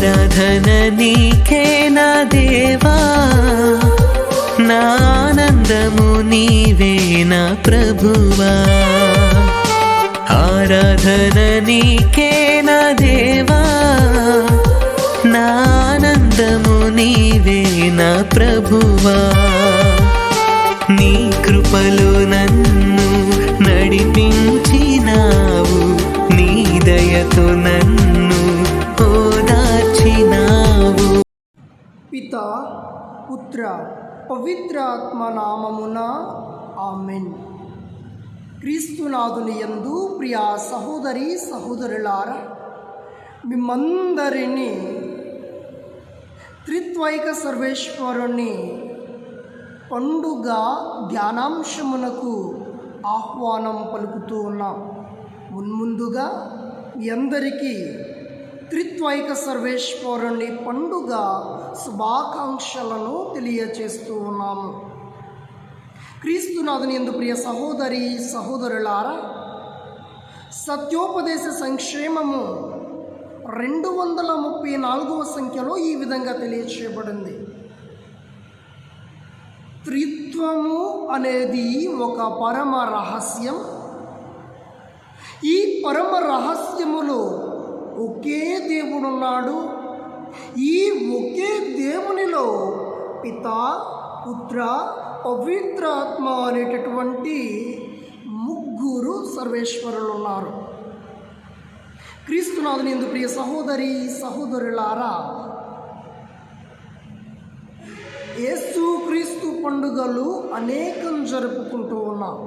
ఆరాధన నీకే నా దేవా, నా ఆనందము నీవే నా ప్రభువా. ఆరాధన నీకే నా దేవా, నా ఆనందము నీవే నా ప్రభువా. నీ కృపలో నన్ను నడిపించినావు, నీ దయతో నన్ను ఓదార్చినావు. పిత పుత్ర పవిత్ర ఆత్మ నామమున ఆమెన్. క్రీస్తునాథుని యందు ప్రియ సహోదరి సహోదరులారా, మిమ్మందరినీ త్రిత్వైక సర్వేశ్వరుని పండుగ ధ్యానాంశమునకు ఆహ్వానం పలుకుతూ ఉన్నాం. మున్ముందుగా మీ అందరికీ త్రిత్వైక సర్వేశ్వరుని పండుగ శుభాకాంక్షలను తెలియచేస్తూ ఉన్నాము. క్రీస్తునాథుని యందు ప్రియ సహోదరి సహోదరులారా, సత్యోపదేశ సంక్షేమము 234వ సంఖ్యలో ఈ విధంగా తెలియచేయబడింది. త్రిత్వము అనేది ఒక పరమ రహస్యం. ఈ పరమ రహస్యములో ఒకే దేవుడున్నాడు. ఈ ఒకే దేవునిలో పిత పుత్ర పవిత్రాత్మ అనేటటువంటి ముగ్గురు సర్వేశ్వరులు ఉన్నారు. క్రీస్తునాథుని యందు ప్రియ సహోదరి సహోదరులారా, యేసు క్రీస్తు పండుగలు అనేకం జరుపుకుంటూ ఉన్నాం.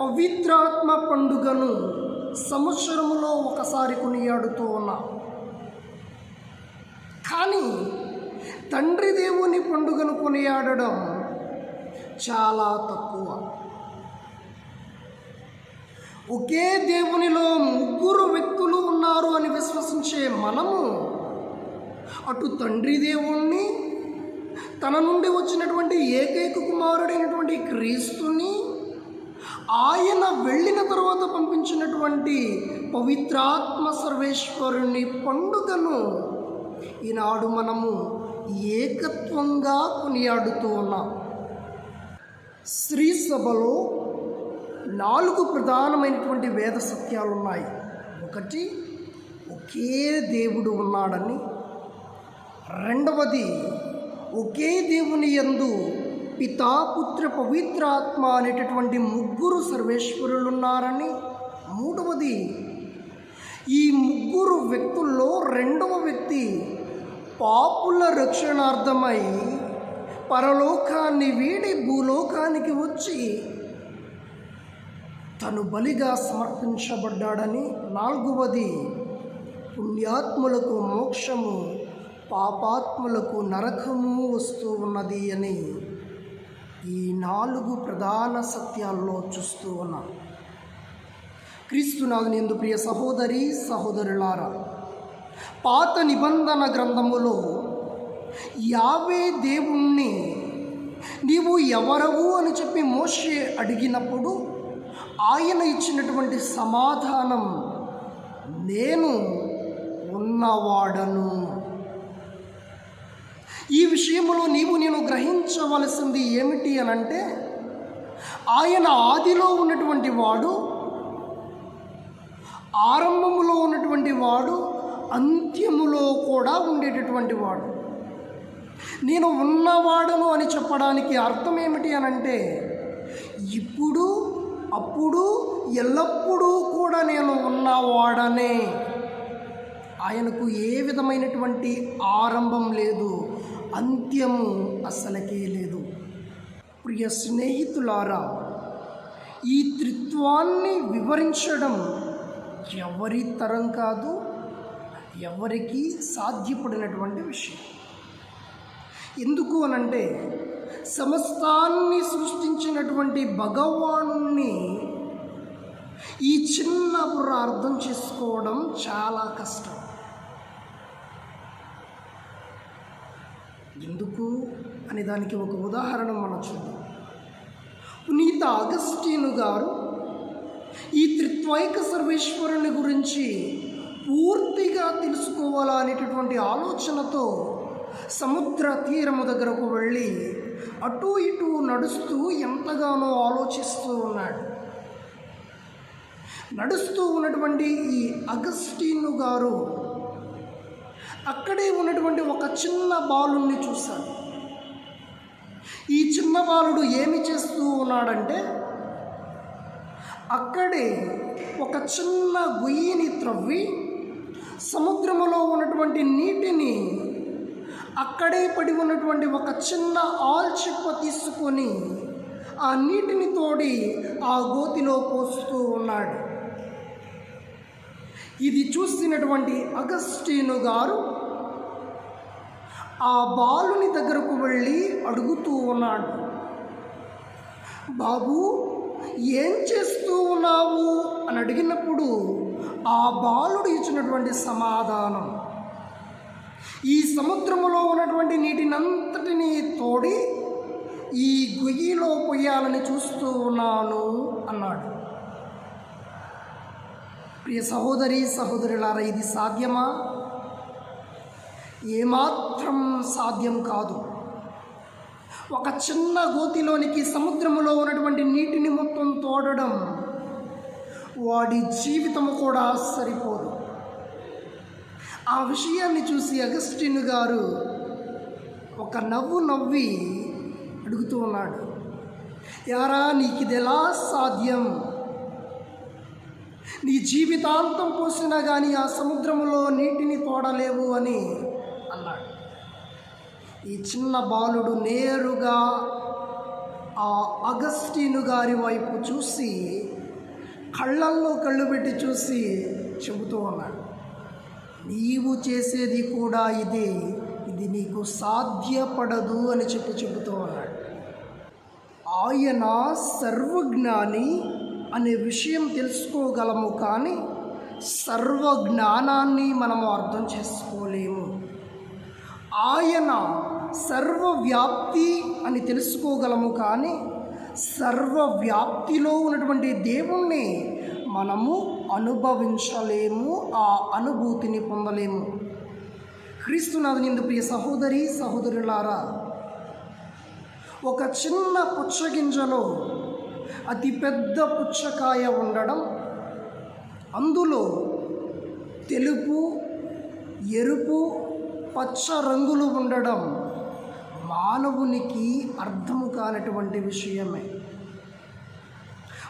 పవిత్రాత్మ పండుగను సంవత్సరములో ఒకసారి కొనియాడుతూ ఉన్నాం. కానీ తండ్రి దేవుని పండుగను కొనియాడడం చాలా తక్కువ. ఒకే దేవునిలో ముగ్గురు వ్యక్తులు ఉన్నారు అని విశ్వసించే మనము అటు తండ్రి దేవుణ్ణి, తన నుండి వచ్చినటువంటి ఏకైక కుమారుడైనటువంటి క్రీస్తుని, ఆయన వెళ్ళిన తర్వాత పంపించినటువంటి పవిత్రాత్మ సర్వేశ్వరుని పండుగను ఈనాడు మనము ఏకత్వంగా కొనియాడుతూ ఉన్నాం. శ్రీ సభలో 4 ప్రధానమైనటువంటి వేద సత్యాలు ఉన్నాయి. ఒకటి, ఒకే దేవుడు ఉన్నాడని. రెండవది, ఒకే దేవుని యందు పితా పుత్ర పవిత్రాత్మ అనేటటువంటి ముగ్గురు సర్వేశ్వరులు ఉన్నారని. మూడవది, ఈ ముగ్గురు వ్యక్తుల్లో రెండవ వ్యక్తి పాపుల రక్షణార్థమై పరలోకాన్ని వీడి భూలోకానికి వచ్చి తను బలిగా సమర్పించబడ్డాడని. నాలుగవది, పుణ్యాత్ములకు మోక్షము, పాపాత్ములకు నరకము వస్తూ ఉన్నది అని ఈ 4 ప్రధాన సత్యాల్లో చూస్తూ ఉన్నాం. క్రీస్తునాథుని యందు ప్రియ సహోదరి సహోదరులారా, పాత నిబంధన గ్రంథములో యావే దేవుణ్ణి నీవు ఎవరవు అని చెప్పి మోషే అడిగినప్పుడు ఆయన ఇచ్చినటువంటి సమాధానం, నేను ఉన్నవాడను. ఈ విషయంలో నేను గ్రహించవలసింది ఏమిటి అనంటే, ఆయన ఆదిలో ఉన్నటువంటి వాడు, ఆరంభములో ఉన్నటువంటి వాడు, అంత్యములో కూడా ఉండేటటువంటి వాడు. నేను ఉన్నవాడను అని చెప్పడానికి అర్థం ఏమిటి అనంటే, ఇప్పుడు అప్పుడు ఎల్లప్పుడూ కూడా నేను ఉన్నవాడనే. ఆయనకు ఏ విధమైనటువంటి ఆరంభం లేదు, అంత్యము అసలకే లేదు. ప్రియ స్నేహితులారా, ఈ త్రిత్వాన్ని వివరించడం ఎవరి తరం కాదు, ఎవరికి సాధ్యపడినటువంటి విషయం. ఎందుకు అనంటే, సమస్తాన్ని సృష్టించినటువంటి భగవానుణ్ణి ఈ చిన్న బుర్ర అర్థం చేసుకోవడం చాలా కష్టం. ఎందుకు అనే దానికి ఒక ఉదాహరణ మనం చూద్దాం. పునీత అగస్టీను గారు ఈ త్రిత్వైక సర్వేశ్వరుని గురించి పూర్తిగా తెలుసుకోవాలా అనేటటువంటి ఆలోచనతో సముద్ర తీరము దగ్గరకు వెళ్ళి అటు ఇటు నడుస్తూ ఎంతగానో ఆలోచిస్తూ ఉన్నాడు. నడుస్తూ ఉన్నటువంటి ఈ అగస్టిను గారు అక్కడే ఉన్నటువంటి ఒక చిన్న బాలుని చూశాడు. ఈ చిన్న బాలుడు ఏమి చేస్తూ ఉన్నాడంటే, అక్కడే ఒక చిన్న గొయ్యిని త్రవ్వి సముద్రములో ఉన్నటువంటి నీటిని అక్కడే పడి ఉన్నటువంటి ఒక చిన్న ఆల్చిప్ప తీసుకొని ఆ నీటిని తోడి ఆ గోతిలో పోస్తూ ఉన్నాడు. ఇది చూసినటువంటి అగస్టిను గారు ఆ బాలుని దగ్గరకు వెళ్ళి అడుగుతూ ఉన్నాడు, బాబు ఏం చేస్తూ ఉన్నావు అని అడిగినప్పుడు ఆ బాలుడు ఇచ్చినటువంటి సమాధానం, ఈ సముద్రములో ఉన్నటువంటి నీటినంతటినీ తోడి ఈ గొయ్యిలో పొయ్యాలని చూస్తూ ఉన్నాను అన్నాడు. ప్రియ సహోదరి సహోదరులారా, ఇది సాధ్యమా? ఏమాత్రం సాధ్యం కాదు. ఒక చిన్న గోతిలోనికి సముద్రములో ఉన్నటువంటి నీటిని మొత్తం తోడడం వాడి జీవితము కూడా సరిపోదు. ఆ విషయాన్ని చూసి అగస్టిన్ గారు ఒక నవ్వు నవ్వి అడుగుతూ ఉన్నాడు, యారా నీకు ఇది ఎలా సాధ్యం? నీ జీవితాంతం పోసినా కానీ ఆ సముద్రములో నీటిని తోడలేవు అని అన్నాడు. ఈ చిన్న బాలుడు నేరుగా ఆ అగస్టిను గారి వైపు చూసి కళ్ళల్లో కళ్ళు పెట్టి చూసి చెబుతూ ఉన్నాడు, నీవు చేసేది కూడా ఇది నీకు సాధ్యపడదు అని చెబుతూ ఉన్నాడు. ఆయన సర్వజ్ఞాని అనే విషయం తెలుసుకోగలము, కానీ సర్వజ్ఞానాన్ని మనము అర్థం చేసుకోలేము. ఆయన సర్వవ్యాప్తి అని తెలుసుకోగలము, కానీ సర్వవ్యాప్తిలో ఉన్నటువంటి దేవుణ్ణి మనము అనుభవించలేము, ఆ అనుభూతిని పొందలేము. క్రీస్తునాథునియందు ప్రియ సహోదరి సహోదరులారా, ఒక చిన్న పుచ్చగింజలో అతి పెద్ద పుచ్చకాయ ఉండడం, అందులో తెలుపు, ఎరుపు, పచ్చ రంగులు ఉండడం మానవునికి అర్థము కానటువంటి విషయమే.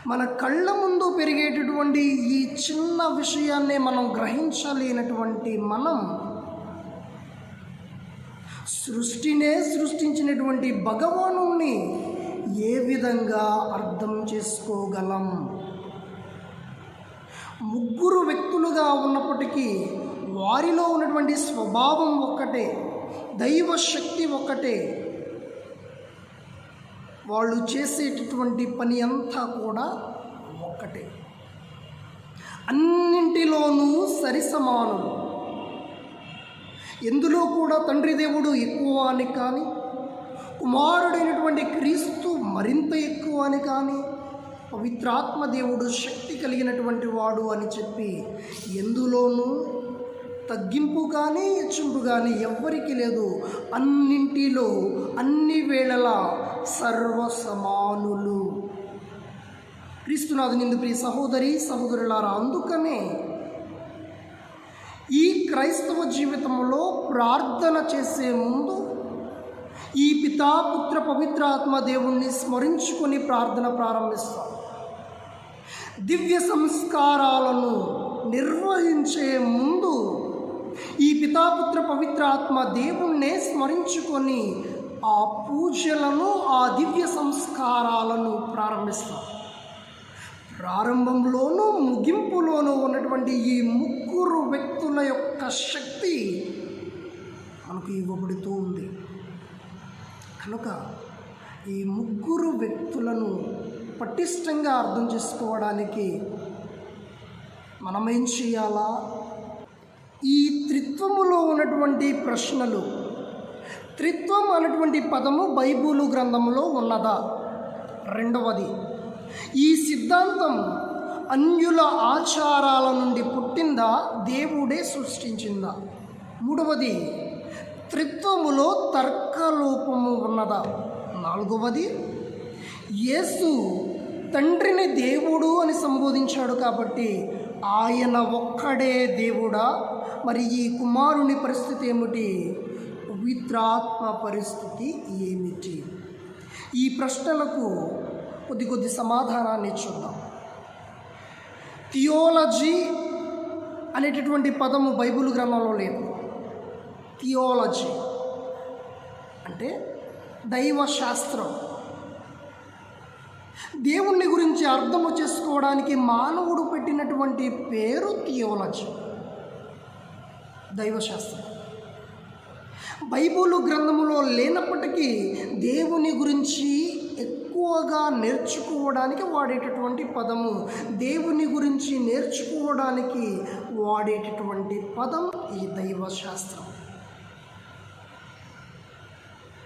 మన కళ్ళ ముందు పెరిగేటటువంటి ఈ చిన్న విషయాన్నే మనం గ్రహించలేనటువంటి మనం సృష్టినే సృష్టించినటువంటి భగవానుణ్ణి ఏ విధంగా అర్థం చేసుకోగలం? ముగ్గురు వ్యక్తులుగా ఉన్నప్పటికీ వారిలో ఉన్నటువంటి స్వభావం ఒక్కటే, దైవ శక్తి ఒక్కటే, వాళ్ళు చేసేటటువంటి పని అంతా కూడా ఒక్కటే, అన్నింటిలోనూ సరిసమానులు. ఎందులో కూడా తండ్రి దేవుడు ఎక్కువ అని కానీ, కుమారుడైనటువంటి క్రీస్తు మరింత ఎక్కువ అని కానీ, పవిత్రాత్మ దేవుడు శక్తి కలిగినటువంటి వాడు అని చెప్పి ఎందులోనూ తగ్గింపు కానీ హెచ్చింపు కానీ ఎవ్వరికి లేదు. అన్నింటిలో అన్ని వేళలా సర్వసమానులు. క్రీస్తునాథునియందు ప్రియ సహోదరి సహోదరులారా, అందుకనే ఈ క్రైస్తవ జీవితంలో ప్రార్థన చేసే ముందు ఈ పితా పుత్ర పవిత్రాత్మ దేవుణ్ణి స్మరించుకొని ప్రార్థన ప్రారంభిస్తాం. దివ్య సంస్కారాలను నిర్వహించే ముందు ఈ పితాపుత్ర పవిత్రాత్మ దేవుణ్ణే స్మరించుకొని ఆ పూజలను, ఆ దివ్య సంస్కారాలను ప్రారంభిస్తాం. ప్రారంభంలోనూ ముగింపులోనూ ఉన్నటువంటి ఈ ముగ్గురు వ్యక్తుల యొక్క శక్తి మనకు ఇవ్వబడుతూ ఉంది. కనుక ఈ ముగ్గురు వ్యక్తులను పటిష్టంగా అర్థం చేసుకోవడానికి మనమేం చేయాలా? ఈ త్రిత్వములో ఉన్నటువంటి ప్రశ్నలు, త్రిత్వం అనేటువంటి పదము బైబిలు గ్రంథములో ఉన్నదా? రెండవది, ఈ సిద్ధాంతం అన్యుల ఆచారాల నుండి పుట్టిందా, దేవుడే సృష్టించిందా? మూడవది, త్రిత్వములో తర్కలోపము ఉన్నదా? నాలుగవది, యేసు తండ్రిని దేవుడు అని సంబోధించాడు కాబట్టి ఆయన ఒక్కడే దేవుడా? మరి ఈ కుమారుని పరిస్థితి ఏమిటి? పవిత్రాత్మ పరిస్థితి ఏమిటి? ఈ ప్రశ్నలకు కొద్ది సమాధానాన్ని చూద్దాం. థియాలజీ అనేటటువంటి పదము బైబిల్ గ్రంథంలో లేదు. థియాలజీ అంటే దైవశాస్త్రం. దేవుణ్ణి గురించి అర్థము చేసుకోవడానికి మానవుడు పెట్టినటువంటి పేరు థియాలజీ, దైవశాస్త్రం. బైబిల్ గ్రంథములో లేనప్పటికీ దేవుని గురించి ఎక్కువగా నేర్చుకోవడానికి వాడేటటువంటి పదము, దేవుని గురించి నేర్చుకోవడానికి వాడేటటువంటి పదం ఈ దైవశాస్త్రం.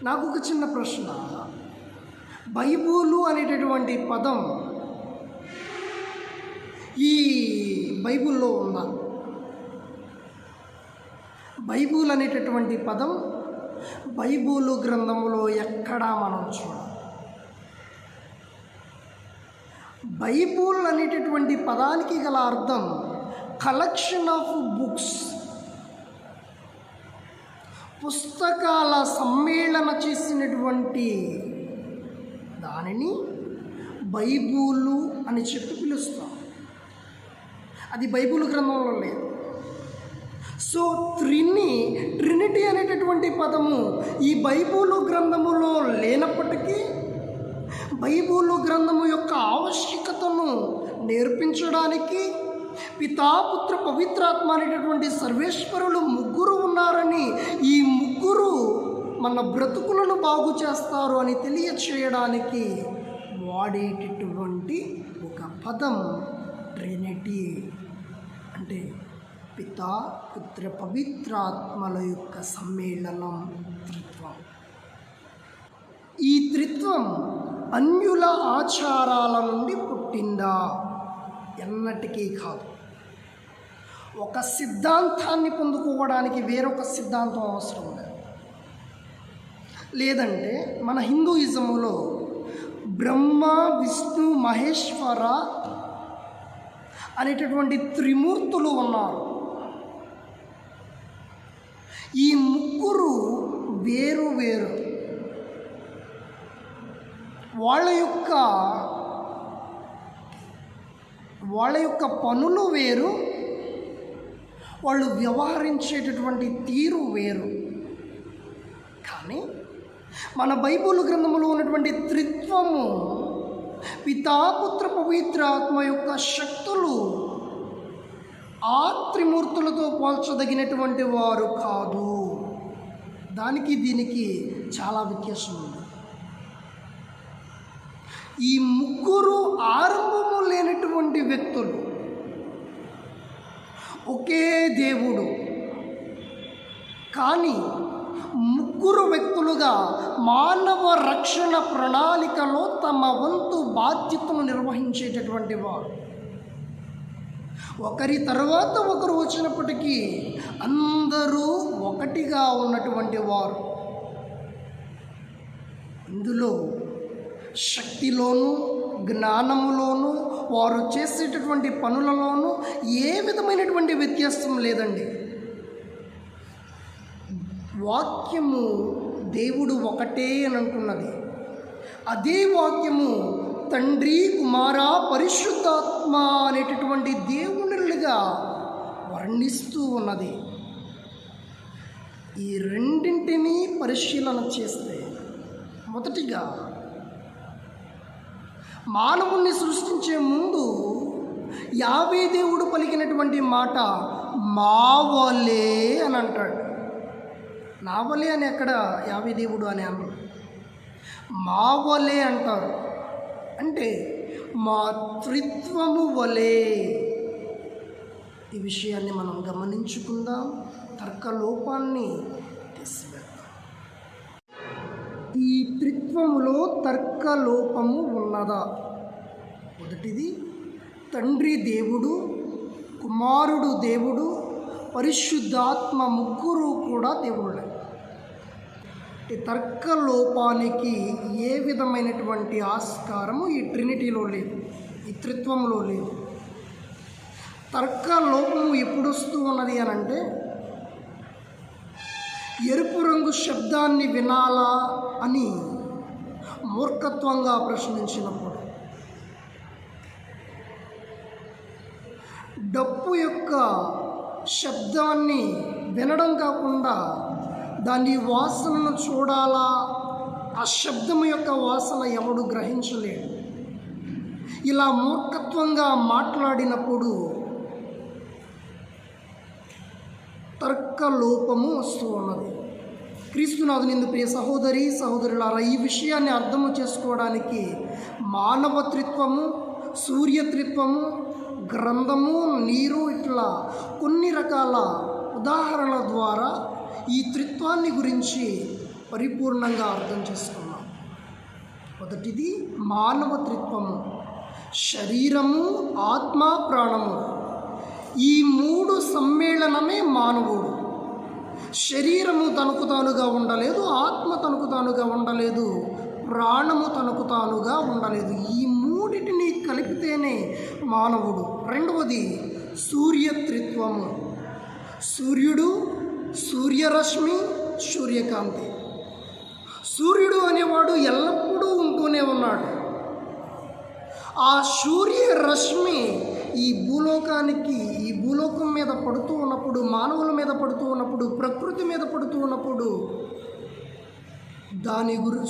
నాకు ఒక చిన్న ప్రశ్న, బైబిలు అనేటటువంటి పదం ఈ బైబిల్లో ఉందా? బైబిల్ అనేటటువంటి పదం బైబిలు గ్రంథములో ఎక్కడా మనం చూడాలి. బైబిల్ అనేటటువంటి పదానికి గల అర్థం కలెక్షన్ ఆఫ్ బుక్స్, పుస్తకాల సమ్మేళన చేసినటువంటి దానిని బైబిలు అని చెప్పి పిలుస్తాం. అది బైబిల్ గ్రంథంలో లేదు. సో ట్రినిటీ అనేటటువంటి పదము ఈ బైబిలు గ్రంథములో లేనప్పటికీ బైబిలు గ్రంథము యొక్క ఆవశ్యకతను నేర్పించడానికి పితా, పుత్ర, పవిత్రాత్మ అనేటటువంటి సర్వేశ్వరులు ముగ్గురు ఉన్నారని, ఈ ముగ్గురు మన బ్రతుకులను బాగు చేస్తారు అని తెలియచేయడానికి వాడేటటువంటి ఒక పదం ట్రినిటీ. అంటే పితా, పుత్ర, పవిత్రాత్మల యొక్క సమ్మేళనం త్రిత్వం. ఈ త్రిత్వం అన్యుల ఆచారాల నుండి పుట్టిందా? ఎన్నటికీ కాదు. ఒక సిద్ధాంతాన్ని పొందుకోవడానికి వేరొక సిద్ధాంతం అవసరం లేదు. లేదంటే మన హిందూయిజంలో బ్రహ్మ, విష్ణు, మహేశ్వర అనేటటువంటి త్రిమూర్తులు ఉన్నారు. ఈ ముగ్గురు వేరు వేరు, వాళ్ళ యొక్క పనులు వేరు, వాళ్ళు వ్యవహరించేటటువంటి తీరు వేరు. కానీ మన బైబిల్ గ్రంథంలో ఉన్నటువంటి త్రిత్వము, పితా, పుత్ర, పవిత్ర ఆత్మ యొక్క శక్తులు ఆ త్రిమూర్తులతో పోల్చదగినటువంటి వారు కాదు. దానికి దీనికి చాలా వ్యత్యాసం ఉంది. ఈ ముగ్గురు ఆరంభము లేనటువంటి వ్యక్తులు, ఒకే దేవుడు, కానీ ముగ్గురు వ్యక్తులుగా మానవ రక్షణ ప్రణాళికలో తమ వంతు బాధ్యతను నిర్వహించేటటువంటి వారు. ఒకరి తర్వాత ఒకరు వచ్చినప్పటికీ అందరూ ఒకటిగా ఉన్నటువంటి వారు. ఇందులో శక్తిలోనూ జ్ఞానములోనూ వారు చేసేటటువంటి పనులలోనూ ఏ విధమైనటువంటి వ్యత్యాసం లేదండి. వాక్యము దేవుడు ఒకటే అని అంటున్నది. అదే వాక్యము తండ్రి, కుమార, పరిశుద్ధాత్మ అనేటటువంటి దేవునిలుగా వర్ణిస్తూ ఉన్నది. ఈ రెండింటినీ పరిశీలన చేస్తే, మొదటిగా మానవుణ్ణి సృష్టించే ముందు యావే దేవుడు పలికినటువంటి మాట మావలే అని అంటాడు. నావలే అని ఎక్కడ యావే దేవుడు అని అన్నారు, మావలే అంటారు. అంటే మా త్రిత్వము వలే. ఈ విషయాన్ని మనం గమనించుకుందాం, తర్కలోపాన్ని తీసివేద్దాం. ఈ త్రిత్వములో తర్కలోపము ఉన్నదా? మొదటిది తండ్రి దేవుడు, కుమారుడు దేవుడు, పరిశుద్ధాత్మ ముగ్గురు కూడా దేవుళ్ళే. ఈ తర్క లోపానికి ఏ విధమైనటువంటి ఆస్కారము ఈ ట్రినిటీలో లేదు, ఈ త్రిత్వంలో లేదు. తర్క లోపము ఎప్పుడు వస్తూ ఉన్నది అని అంటే, ఎరుపు రంగు శబ్దాన్ని వినాలా అని మూర్ఖత్వంగా ప్రశ్నించినప్పుడు, డప్పు యొక్క శబ్దాన్ని వినడం కాకుండా దాని వాసనను చూడాలా, ఆ శబ్దం యొక్క వాసన ఎవడు గ్రహించలేడు. ఇలా మూర్ఖత్వంగా మాట్లాడినప్పుడు తర్క లోపము వస్తూ ఉన్నది. క్రీస్తునాథునిందు ప్రియ సహోదరి సహోదరులారా, ఈ విషయాన్ని అర్థము చేసుకోవడానికి మానవత్రిత్వము, సూర్యత్రిత్వము, గ్రంథము, నీరు, ఇట్లా కొన్ని రకాల ఉదాహరణల ద్వారా ఈ త్రిత్వాన్ని గురించి పరిపూర్ణంగా అర్థం చేసుకున్నాం. మొదటిది మానవ త్రిత్వము, శరీరము, ఆత్మ, ప్రాణము. ఈ మూడు సమ్మేళనమే మానవుడు. శరీరము తనకు తానుగా ఉండలేదు, ఆత్మ తనకు తానుగా ఉండలేదు, ప్రాణము తనకు తానుగా ఉండలేదు. ఈ మూడిటిని కలిపితేనే మానవుడు. రెండవది సూర్యత్రిత్వము, సూర్యుడు, సూర్యరశ్మి, సూర్యకాంతి. సూర్యుడు అనేవాడు ఎల్లప్పుడూ ఉంటూనే ఉన్నాడు. ఆ సూర్యరశ్మి ఈ భూలోకానికి, ఈ భూలోకం మీద పడుతూ ఉన్నప్పుడు, మానవుల మీద పడుతూ ఉన్నప్పుడు, ప్రకృతి మీద పడుతూ ఉన్నప్పుడు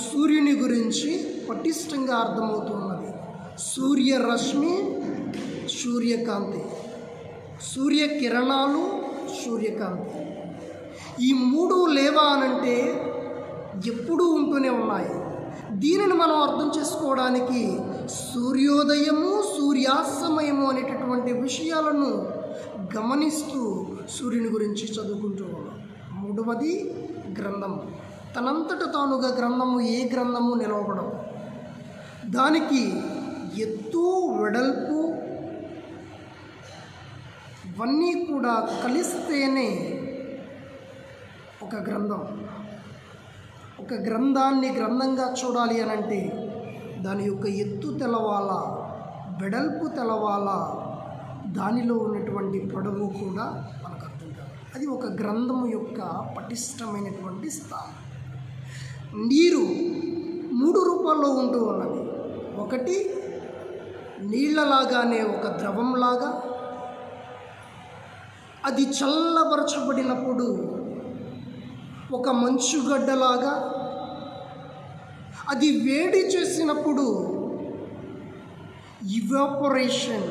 సూర్యుని గురించి పటిష్టంగా అర్థమవుతున్నది. సూర్యరశ్మి, సూర్యకాంతి, సూర్యకిరణాలు, సూర్యకాంతి. ఈ మూడు లేవా అనంటే ఎప్పుడూ ఉంటూనే ఉన్నాయి. దీనిని మనం అర్థం చేసుకోవడానికి సూర్యోదయము, సూర్యాస్తమయము అనేటటువంటి విషయాలను గమనిస్తూ సూర్యుని గురించి చదువుకుంటూ ఉన్నాం. మూడవది గ్రంథము. తనంతట తానుగా గ్రంథము, ఏ గ్రంథము నిలవబడదు. దానికి ఎత్తు, వెడల్పు ఇవన్నీ కూడా కలిస్తేనే ఒక గ్రంథం. ఒక గ్రంథాన్ని గ్రంథంగా చూడాలి అనంటే దాని యొక్క ఎత్తు తెలవాలా, వెడల్పు తెలవాలా, దానిలో ఉన్నటువంటి పొడవు కూడా మనకు అర్థం కావాలి. అది ఒక గ్రంథము యొక్క పటిష్టమైనటువంటి స్థానం. నీరు 3 రూపాల్లో ఉంటూ ఉన్నది. ఒకటి నీళ్లలాగానే ఒక ద్రవంలాగా, అది చల్లబరచబడినప్పుడు ఒక మంచుగడ్డలాగా, అది వేడి చేసినప్పుడు ఇవాపరేషన్,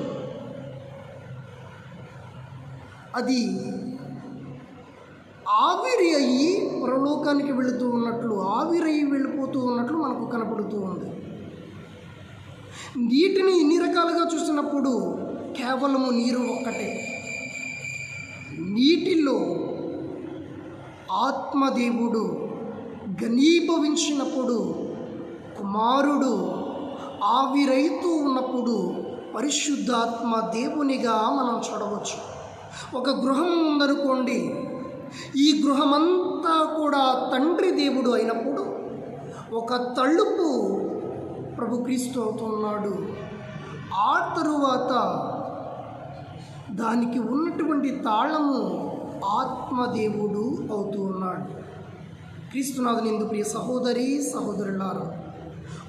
అది ఆవిరి అయ్యి పరలోకానికి వెళుతూ ఉన్నట్లు, ఆవిరయ్యి వెళ్ళిపోతూ ఉన్నట్లు మనకు కనపడుతూ ఉంది. నీటిని ఇన్ని రకాలుగా చూసినప్పుడు కేవలము నీరు ఒక్కటే. నీటిలో ఆత్మదేవుడు ఘనీభవించినప్పుడు, కుమారుడు ఆవిరైతూ ఉన్నప్పుడు పరిశుద్ధాత్మ దేవునిగా మనం చూడవచ్చు. ఒక గృహం ఉందనుకోండి, ఈ గృహమంతా కూడా తండ్రి దేవుడు అయినప్పుడు ఒక తలుపు ప్రభు క్రీస్తు అవుతున్నాడు. ఆ తరువాత దానికి ఉన్నటువంటి తాళము ఆత్మదేవుడు అవుతూ ఉన్నాడు. క్రీస్తునాథునిందు ప్రియ సహోదరి సహోదరులారా,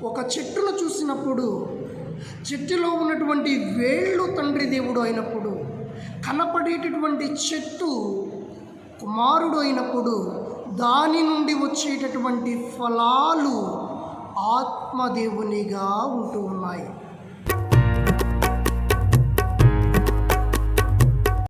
ఒక చెట్టును చూసినప్పుడు చెట్టులో ఉన్నటువంటి వేళ్ళు తండ్రి దేవుడు అయినప్పుడు, కనపడేటటువంటి చెట్టు కుమారుడు అయినప్పుడు, దాని నుండి వచ్చేటటువంటి ఫలాలు ఆత్మదేవునిగా ఉంటూ ఉన్నాయి.